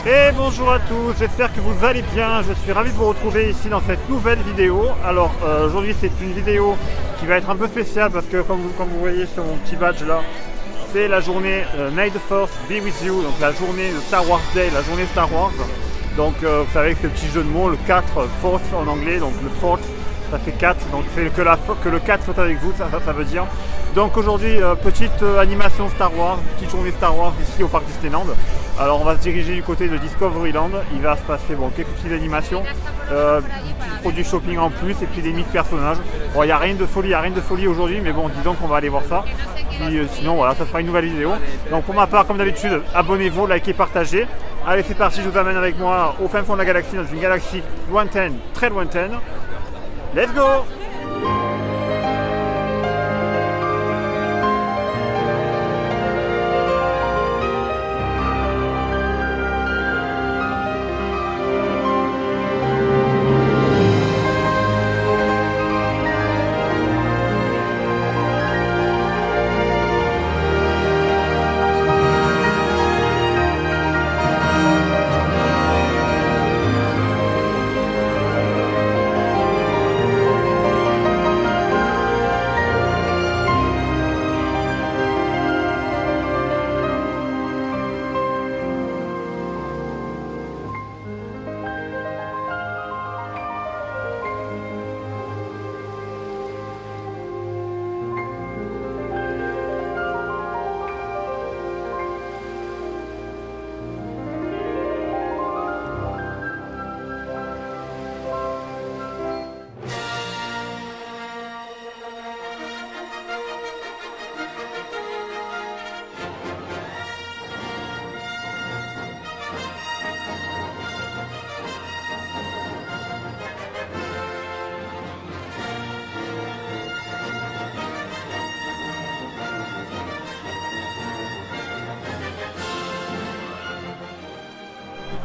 Et bonjour à tous, j'espère que vous allez bien. Je suis ravi de vous retrouver ici dans cette nouvelle vidéo. Alors aujourd'hui c'est une vidéo qui va être un peu spéciale parce que comme vous voyez sur mon petit badge là, c'est la journée May the Force Be With You, donc la journée de Star Wars Day, la journée Star Wars. Donc vous savez que ce petit jeu de mots, le 4, Force en anglais, donc le Force ça fait 4, donc c'est que le 4 soit avec vous, ça veut dire. Donc aujourd'hui, petite animation Star Wars, petite journée Star Wars ici au parc Disneyland. Alors on va se diriger du côté de Discoveryland, il va se passer quelques petites animations, petits produits shopping en plus et puis des 1000 personnages. Bon, il n'y a rien de folie aujourd'hui, mais bon, disons qu'on va aller voir ça. Puis, sinon voilà, ça sera une nouvelle vidéo. Donc pour ma part, comme d'habitude, abonnez-vous, likez, partagez. Allez, c'est parti, je vous amène avec moi au fin fond de la galaxie, dans une galaxie lointaine, très lointaine. Let's go!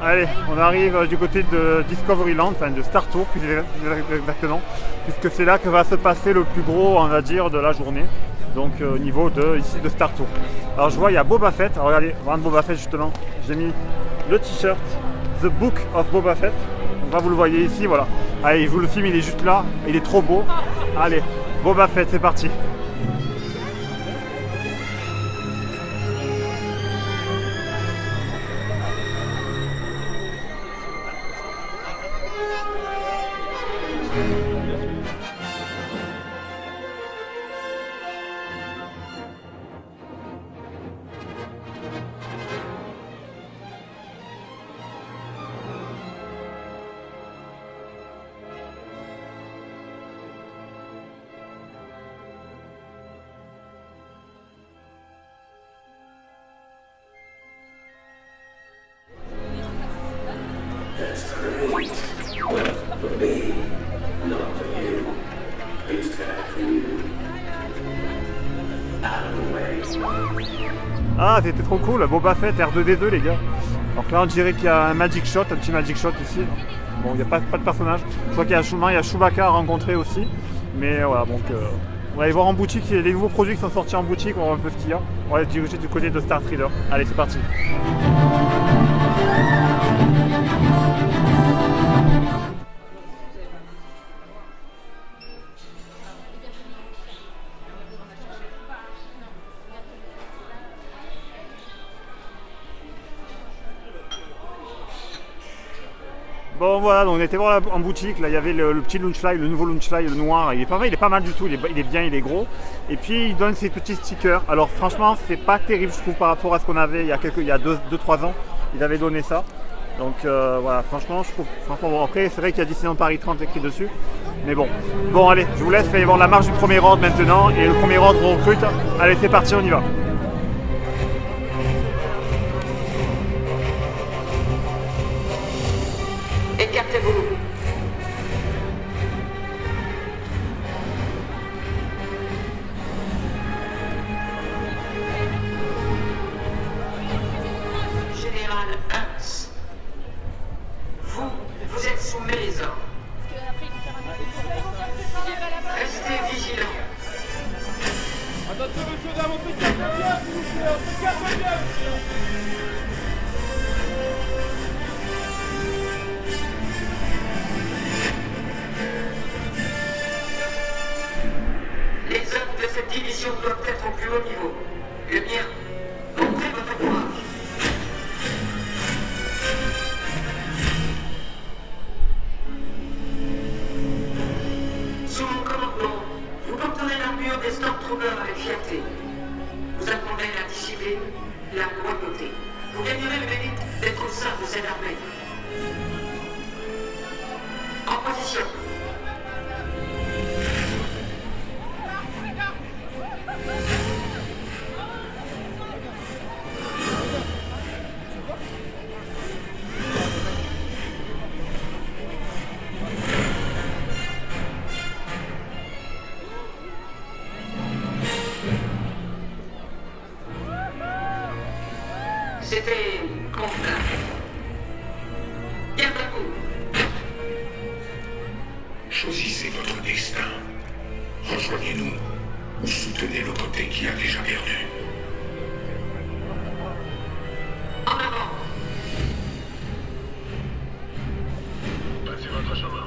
Allez, on arrive du côté de Discoveryland, enfin de Star Tour plus exactement, puisque c'est là que va se passer le plus gros, on va dire, de la journée. Donc au niveau de Star Tour. Alors je vois il y a Boba Fett, alors regardez, vraiment Boba Fett justement, j'ai mis le t-shirt The Book of Boba Fett. Donc là vous le voyez ici, voilà. Allez, vous le film il est juste là, il est trop beau. Allez, Boba Fett, c'est parti. That's great. Well, for me, not for you. It's bad for you. Out of the way. Ah, c'était trop cool, Boba Fett R2D2 les gars. Donc là on dirait qu'il y a un Magic Shot, un petit Magic Shot ici. Bon, il n'y a pas de personnage. Je crois qu'il y a Chewbacca à rencontrer aussi. Mais voilà, donc on va aller voir en boutique, il y a des nouveaux produits qui sont sortis en boutique, on va voir un peu ce qu'il y a. On va se diriger du côté de Star Trader. Allez, c'est parti. Bon voilà, donc on était voir en boutique, là il y avait le petit Launchfly, le nouveau Launchfly, le noir, il est pas mal du tout, il est bien, il est gros. Et puis il donne ses petits stickers. Alors franchement c'est pas terrible je trouve par rapport à ce qu'on avait il y a 2-3 ans, il avait donné ça. Donc voilà, franchement je trouve, bon après c'est vrai qu'il y a Disneyland Paris 30 écrit dessus. Mais bon, allez, je vous laisse aller voir la marche du premier ordre maintenant, et le premier ordre on recrute. Allez c'est parti, on y va. Écartez-vous. Général Hux, vous êtes sous mes ordres. Restez vigilants. Attention monsieur, dans votre plus haut niveau. Le mien. Montrez votre courage. Sous mon commandement, vous porterez l'armure des Stormtroopers avec fierté. Vous apprendrez la discipline, la loyauté. Vous gagnerez le mérite d'être au sein de cette armée. En position. C'était convenable. Garde à vous. Choisissez votre destin. Rejoignez-nous ou soutenez le côté qui a déjà perdu. En avant. Passez votre chemin.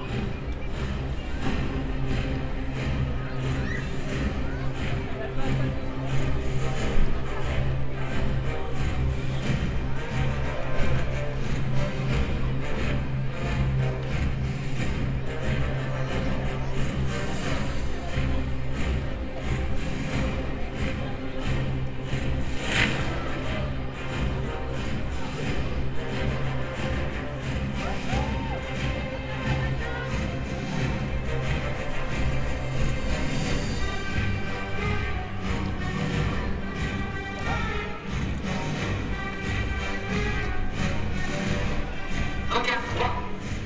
Regard droit.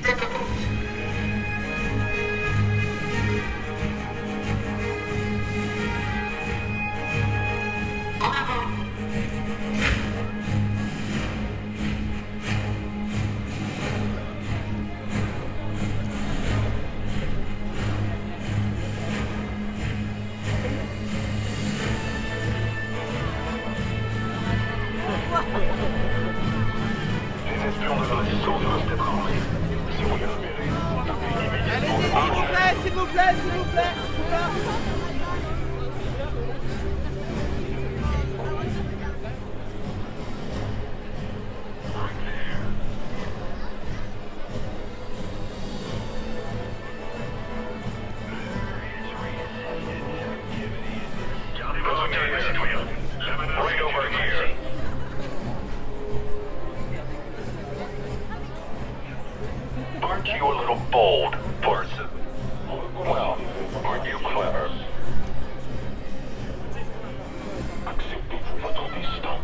Tête haute. En avant. Les espions de l'Horizon doivent être en risque. Si vous les repérez, Allez-y, s'il vous plaît, s'il vous plaît, s'il vous plaît. gardez votre calme, citoyen. La menace est over here. Aren't you a little bold, person? Well, aren't you clever? Acceptez-vous votre destin?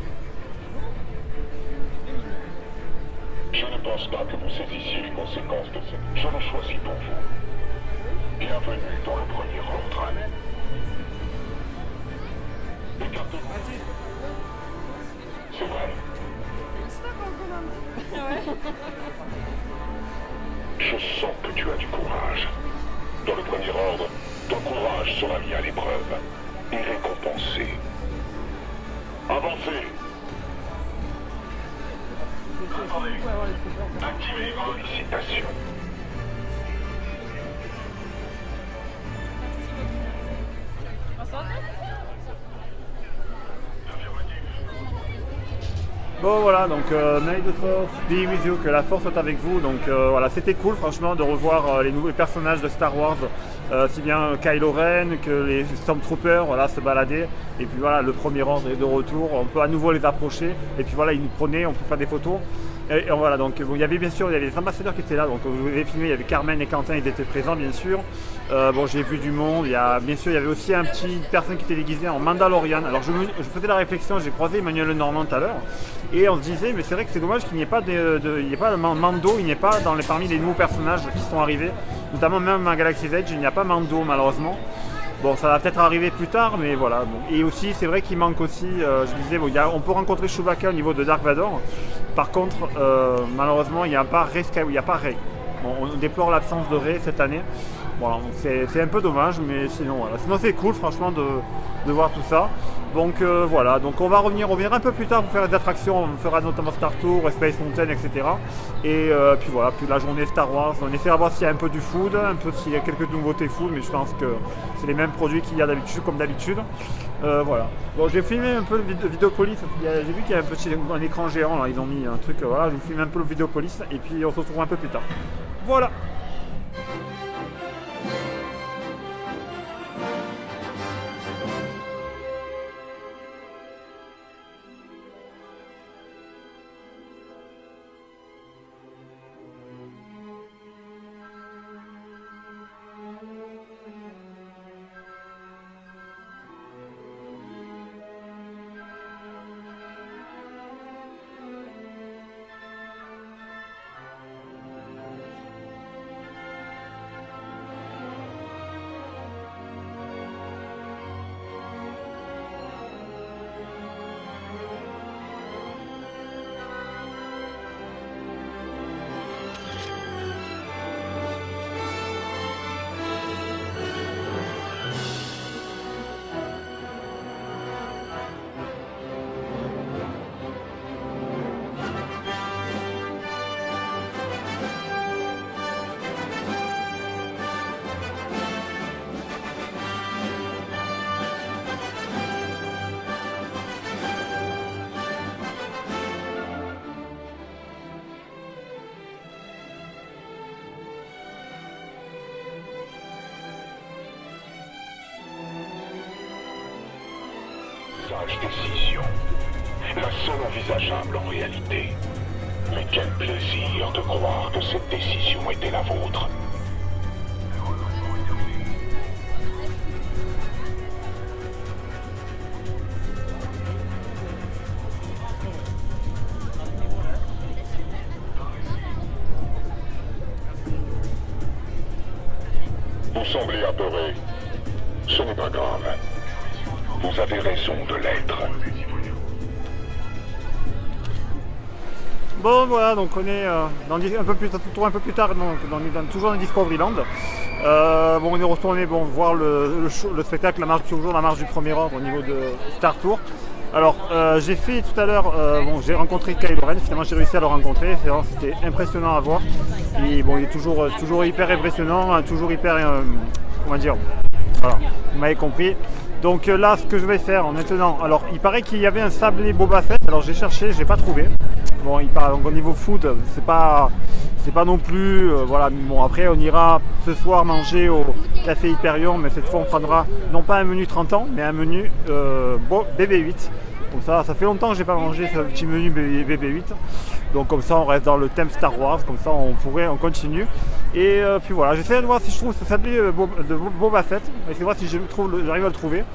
Je ne pense pas que vous saisissiez les conséquences de ce... Je le choisis pour vous. Bienvenue dans le premier ordre. Écartez-vous. C'est vrai. Je sens que tu as du courage. Dans le premier ordre, ton courage sera mis à l'épreuve et récompensé. Avancez. Attendez. Activez vos félicitations. Bon voilà, donc may the force be with you, que la force soit avec vous. Donc voilà, c'était cool franchement de revoir les nouveaux personnages de Star Wars, si bien Kylo Ren que les Stormtroopers, voilà, se balader. Et puis voilà, le premier ordre est de retour, on peut à nouveau les approcher. Et puis voilà, ils nous prenaient, on peut faire des photos. Et voilà, donc bon, il y avait bien sûr, il y avait les ambassadeurs qui étaient là, donc vous avez filmé, il y avait Carmen et Quentin, ils étaient présents bien sûr. Bon, j'ai vu du monde, bien sûr, il y avait aussi un petit personne qui était déguisée en Mandalorian. Alors je faisais la réflexion, j'ai croisé Emmanuel Lenormand tout à l'heure, et on se disait, mais c'est vrai que c'est dommage qu'il n'y ait pas il n'y ait pas le Mando, il n'y ait pas parmi les nouveaux personnages qui sont arrivés, notamment même à Galaxy's Edge, il n'y a pas Mando malheureusement. Bon, ça va peut-être arriver plus tard, mais voilà. Bon. Et aussi, c'est vrai qu'il manque aussi, je disais, bon, on peut rencontrer Chewbacca au niveau de Dark Vador. Par contre, malheureusement, il n'y a pas Rey. Bon, on déplore l'absence de Rey cette année. Voilà, c'est un peu dommage, mais sinon, voilà. Sinon, c'est cool, franchement, de voir tout ça. Donc voilà, donc on reviendra un peu plus tard pour faire des attractions. On fera notamment Star Tour, Space Mountain, etc. Et puis voilà, puis la journée Star Wars, on essaiera de voir s'il y a un peu du food, un peu s'il y a quelques nouveautés food, mais je pense que c'est les mêmes produits qu'il y a d'habitude, comme d'habitude. Voilà. Bon, j'ai filmé un peu le Vidéopolis. J'ai vu qu'il y a un écran géant là. Ils ont mis un truc. Voilà, je vous filme un peu le Vidéopolis et puis on se retrouve un peu plus tard. Voilà. Sage décision. La seule envisageable en réalité. Mais quel plaisir de croire que cette décision était la vôtre. Vous semblez apeuré. Ce n'est pas grave. Vous avez raison de l'être. Bon voilà, donc on est un peu plus tard, donc, toujours dans Discoveryland. Bon, on est retourné voir le spectacle, toujours la marche du premier ordre au niveau de Star Tour. Alors j'ai fait tout à l'heure, j'ai rencontré Kylo Ren, finalement j'ai réussi à le rencontrer, c'était impressionnant à voir. Et bon, il est toujours hyper impressionnant, toujours hyper, comment dire, voilà, vous m'avez compris. Donc là, ce que je vais faire maintenant, alors il paraît qu'il y avait un sablé Boba Fett, alors j'ai cherché, je n'ai pas trouvé. Bon, il paraît, donc au niveau food, c'est pas non plus, voilà. Bon, après on ira ce soir manger au Café Hyperion, mais cette fois on prendra non pas un menu 30 ans, mais un menu BB-8. Donc ça fait longtemps que j'ai pas mangé ce petit menu BB-8. Donc comme ça on reste dans le thème Star Wars, comme ça on continue. Et puis voilà, j'essaie de voir si je trouve ce sablé de Boba Fett, essayer de voir si j'arrive à le trouver.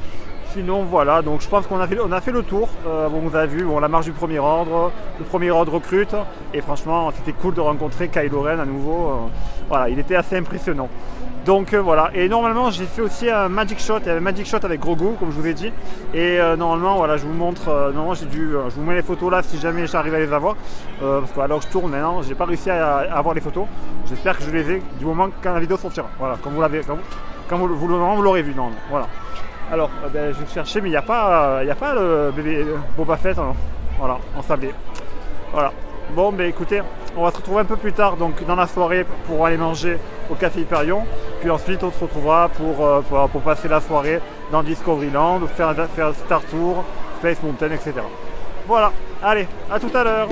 Sinon voilà, donc je pense qu'on a fait le tour. Bon, vous avez vu, la marche du premier ordre, le premier ordre recrute, et franchement c'était cool de rencontrer Kylo Ren à nouveau. Voilà, il était assez impressionnant. Donc voilà, et normalement j'ai fait aussi un Magic Shot, avec Grogu, comme je vous ai dit. Et normalement, voilà, je vous montre, normalement je vous mets les photos là si jamais j'arrive à les avoir. Parce que alors je tourne maintenant, j'ai pas réussi à avoir les photos. J'espère que je les ai du moment quand la vidéo sortira. Voilà, comme vous l'avez, quand vous l'aurez vu, non, voilà. Alors, je vais chercher, mais il n'y a pas le bébé Boba Fett, hein, voilà, en sablé. Voilà. Bon, écoutez, on va se retrouver un peu plus tard, donc dans la soirée, pour aller manger au Café Hyperion. Puis ensuite, on se retrouvera pour passer la soirée dans Discoveryland, faire Star Tour, Space Mountain, etc. Voilà. Allez, à tout à l'heure.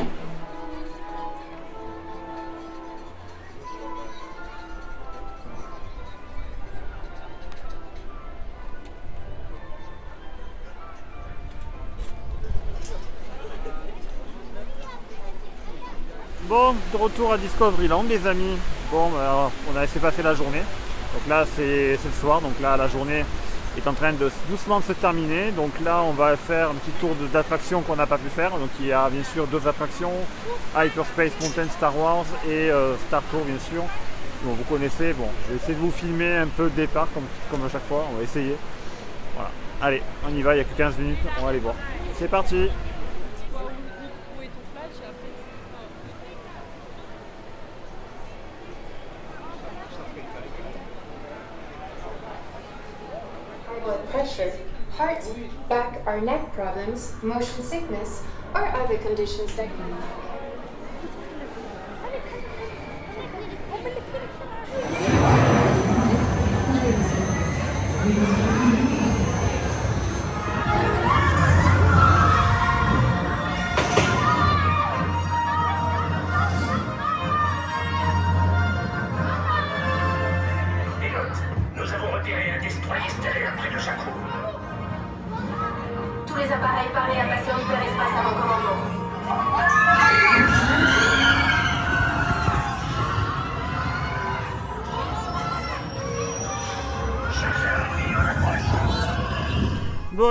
Bon, de retour à Discoveryland les amis. Bon, on a laissé passer la journée. Donc là c'est le soir, donc là la journée est en train de doucement de se terminer. Donc là on va faire un petit tour d'attractions qu'on n'a pas pu faire. Donc il y a bien sûr 2 attractions, Hyperspace Mountain Star Wars et Star Tour bien sûr. Bon, vous connaissez, bon, je vais essayer de vous filmer un peu le départ comme à chaque fois, on va essayer. Voilà, allez, on y va, il n'y a que 15 minutes, on va aller voir. C'est parti. Blood pressure, heart, back or neck problems, motion sickness, or other conditions that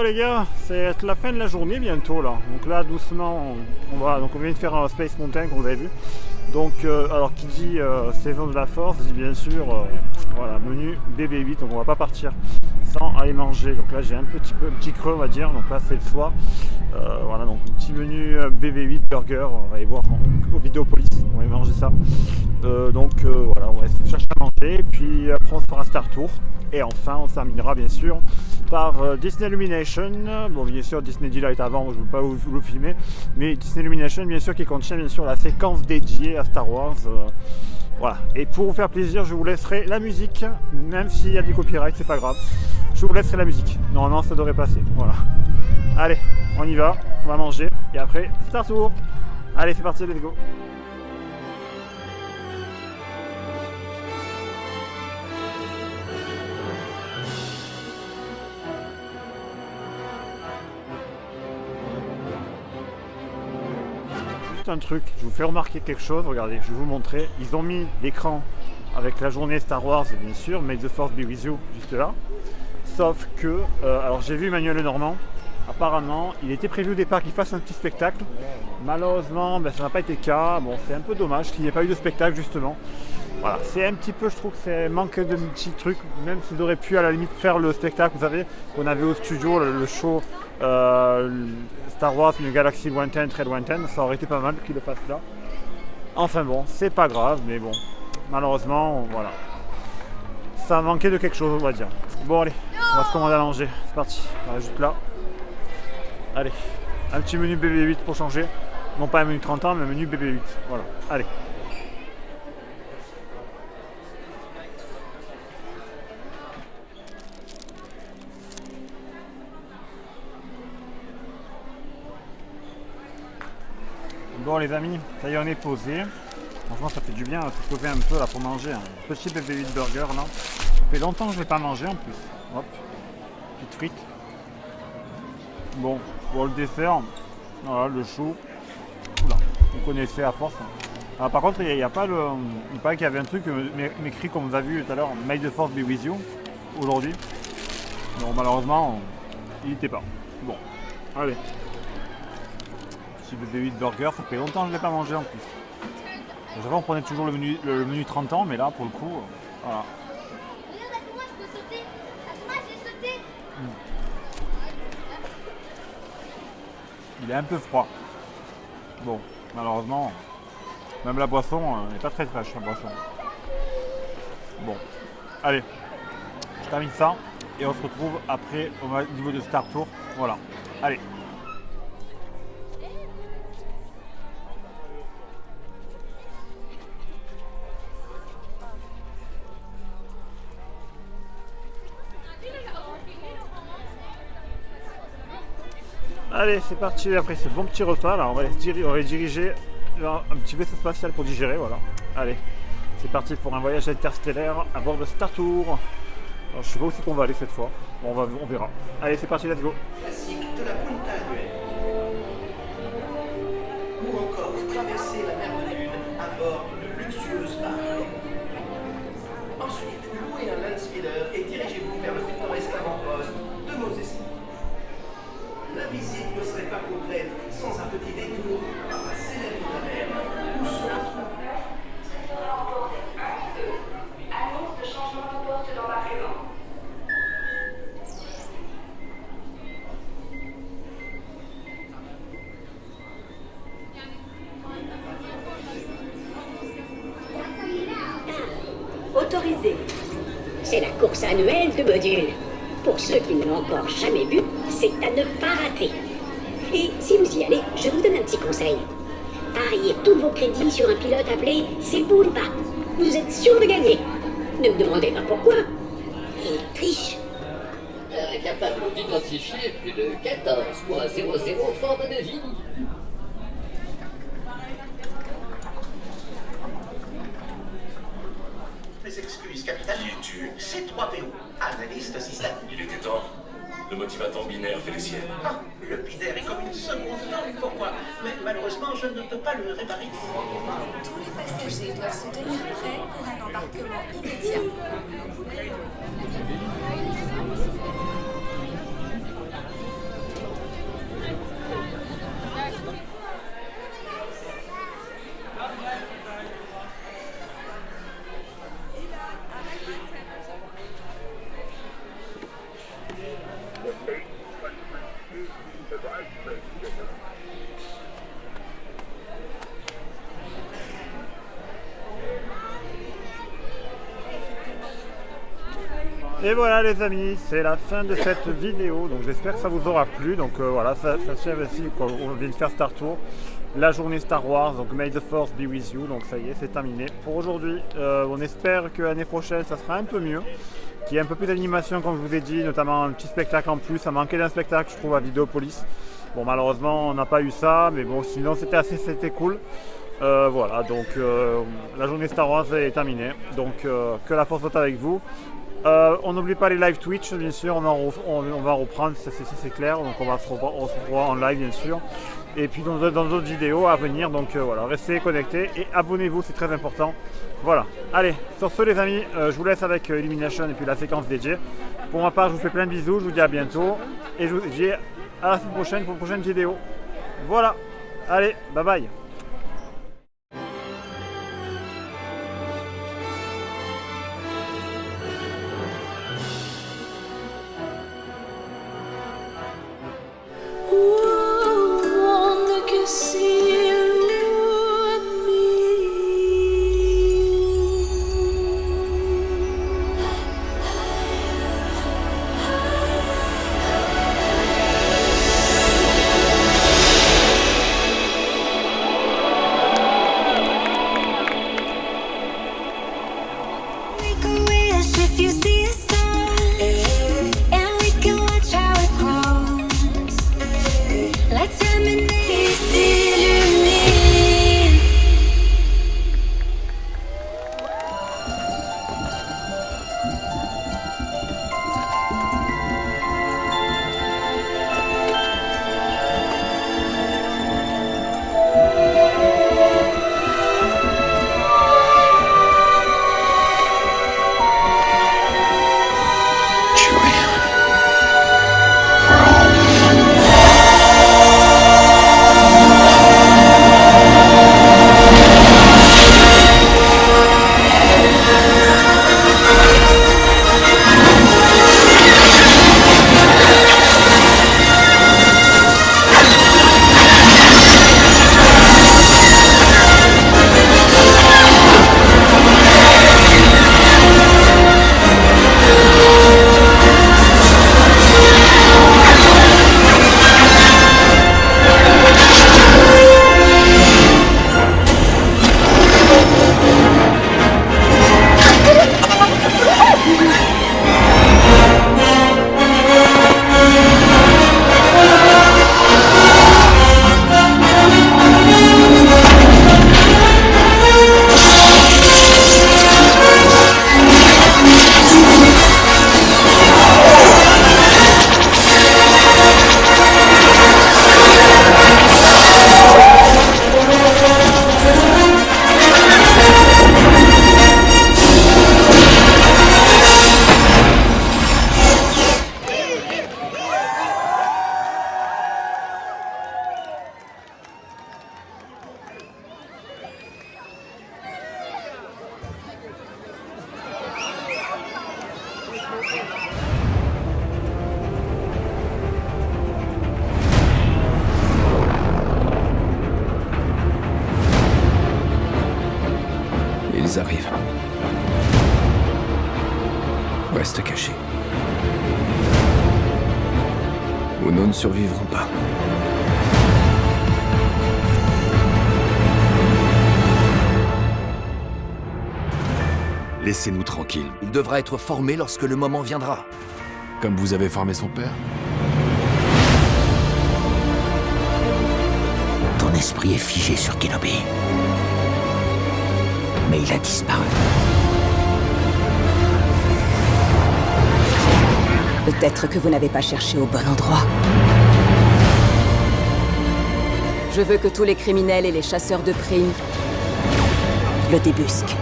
les gars, c'est la fin de la journée bientôt là. Donc là doucement on vient de faire un Space Mountain comme vous avez vu. Donc alors qui dit saison de la force dit bien sûr voilà, menu BB8, donc on va pas partir sans aller manger. Donc là j'ai un petit creux on va dire, donc là c'est le soir. Voilà, donc un petit menu BB8 burger, on va aller voir au Vidéopolis, on va manger ça. Voilà, on va chercher à manger, puis après on se fera un Star Tour. Et enfin on terminera bien sûr par Disney Illumination. Bon bien sûr Disney Delight avant, je ne veux pas vous le filmer, mais Disney Illumination bien sûr qui contient bien sûr la séquence dédiée à Star Wars. Voilà, et pour vous faire plaisir je vous laisserai la musique, même s'il y a du copyright c'est pas grave, je vous laisserai la musique, non ça devrait passer, voilà. Allez, on y va, on va manger, et après Star Tour. Allez c'est parti, let's go. Un truc, je vous fais remarquer quelque chose, regardez, je vais vous montrer, ils ont mis l'écran avec la journée Star Wars bien sûr, May the Force be with you juste là, sauf que, alors j'ai vu Emmanuel Lenormand, apparemment il était prévu au départ qu'il fasse un petit spectacle, malheureusement ça n'a pas été le cas, bon c'est un peu dommage qu'il n'y ait pas eu de spectacle justement, voilà, c'est un petit peu, je trouve que c'est manque de petits trucs, même s'ils auraient pu à la limite faire le spectacle, vous savez, qu'on avait au studio, le show Star Wars, une galaxie lointaine, très lointaine, ça aurait été pas mal qu'ils le fassent là. Enfin bon, c'est pas grave, mais bon, malheureusement, voilà. Ça a manqué de quelque chose, on va dire. Bon allez, on va se commander à manger, c'est parti, on va juste là. Allez, un petit menu BB8 pour changer. Non pas un menu 30 ans, mais un menu BB8, voilà, allez. Bon les amis, ça y est on est posé. Franchement ça fait du bien de se poser un peu là pour manger un petit BB8 burger là. Ça fait longtemps que je ne l'ai pas mangé en plus. Hop, petite frite. Bon, pour le dessert, voilà le chou. Oula, vous connaissez à force. Alors, par contre il n'y a pas le. Il paraît qu'il y avait un truc m'écrit comme vous avez vu tout à l'heure, May the Force be with you aujourd'hui. Non malheureusement il n'était pas. Bon, allez. Petit BB8 burger, ça fait longtemps que je ne l'ai pas mangé en plus. J'avais on prenait toujours le menu 30 ans, mais là pour le coup, voilà. Il est un peu froid. Bon, malheureusement, même la boisson n'est pas très fraîche la boisson. Bon, allez, je termine ça et on se retrouve après au niveau de Star Tour. Voilà, allez. Allez, c'est parti après ce bon petit repas. Là, on va diriger vers un petit vaisseau spatial pour digérer. Voilà. Allez, c'est parti pour un voyage interstellaire à bord de Star Tour. Alors, je sais pas où c'est qu'on va aller cette fois. Bon, on verra. Allez, c'est parti, let's go. Classique de la Punta Annuelle. Ou encore traverser la mer de Dune à bord d'une luxueuse barque. Ensuite, louez un landspeeder et dirigez-vous vers le pittoresque avant-poste de Moses. La visite ne serait pas complète sans un petit détour par la célèbre taverne où se retrouve. Annonce de changement de poste d'embarquement. Autorisé. C'est la course annuelle de modules. Pour ceux qui ne l'ont encore jamais vu, c'est à ne pas rater. Et si vous y allez, je vous donne un petit conseil. Pariez tous vos crédits sur un pilote appelé Sepulpa. Vous êtes sûr de gagner. Ne me demandez pas pourquoi. Il triche. Capable d'identifier plus de 14,00 formes de vie. Mes excuses, capitaine. Qui es-tu? C3PO, analyste système. Il était temps. Le motivateur binaire fait les siennes. Ah, le binaire est comme une seconde langue pour moi. Mais malheureusement, je ne peux pas le réparer. Tous les passagers doivent se tenir prêts pour un embarquement immédiat. Et voilà les amis, c'est la fin de cette vidéo, donc j'espère que ça vous aura plu. Donc voilà, ça s'achève ici, on vient de faire Star Tour, la journée Star Wars, donc May the Force be with you, donc ça y est, c'est terminé pour aujourd'hui. On espère que l'année prochaine ça sera un peu mieux, qu'il y ait un peu plus d'animation comme je vous ai dit, notamment un petit spectacle en plus. Ça manquait d'un spectacle je trouve à Vidéopolis. Bon malheureusement on n'a pas eu ça, mais bon sinon c'était cool. Voilà, donc la journée Star Wars est terminée, donc que la force soit avec vous. On n'oublie pas les live Twitch, bien sûr, on va reprendre, c'est clair, donc on se revoit en live bien sûr. Et puis dans d'autres vidéos à venir, donc voilà, restez connectés et abonnez-vous, c'est très important. Voilà, allez, sur ce les amis, je vous laisse avec Illumination et puis la séquence dédiée. Pour ma part, je vous fais plein de bisous, je vous dis à bientôt et je vous dis à la semaine prochaine pour une prochaine vidéo. Voilà, allez, bye bye. Ils arrivent. Reste caché. Ou nous ne survivrons pas. Laissez-nous tranquilles. Il devra être formé lorsque le moment viendra. Comme vous avez formé son père? Ton esprit est figé sur Kenobi. Mais il a disparu. Peut-être que vous n'avez pas cherché au bon endroit. Je veux que tous les criminels et les chasseurs de primes le débusquent.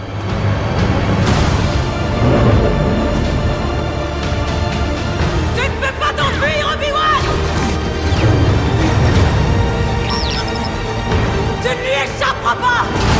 Tu ne peux pas t'enfuir, Obi-Wan! n'échappera pas!